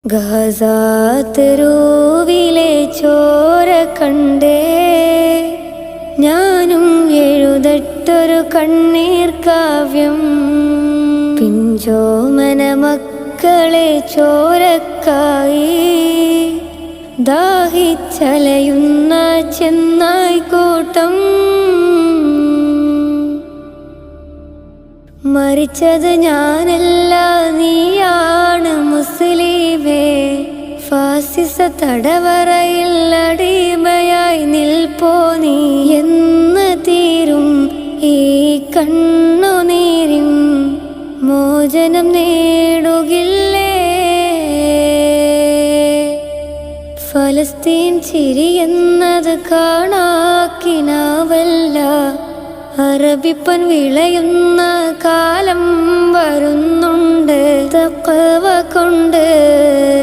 ഗസാതെരുവിലെ ചോര കണ്ടേ ഞാനും എഴുതട്ടൊരു കണ്ണീർ കാവ്യം. പിഞ്ചോമന മക്കളെ ചോരക്കായി ദാഹിച്ചലയുന്ന ചെന്നായ്ക്കൂട്ടം. മരിച്ചത് ഞാനല്ല, നീയാണ് മുസ്ലിമേ. ഫാസിസ തടവറയിൽ അടിമയായി നിൽപ്പോ നീ. എന്ന് തീരും ഈ കണ്ണുനീരും മോചനം നേടുകില്ലേ? ഫലസ്തീൻ ചിരിയെന്നത് കാണാക്കിനാവല്ല, അറബിപ്പൻ വിളയുന്ന കാലം വരുന്നുണ്ട്. തഖ്വ കൊണ്ട്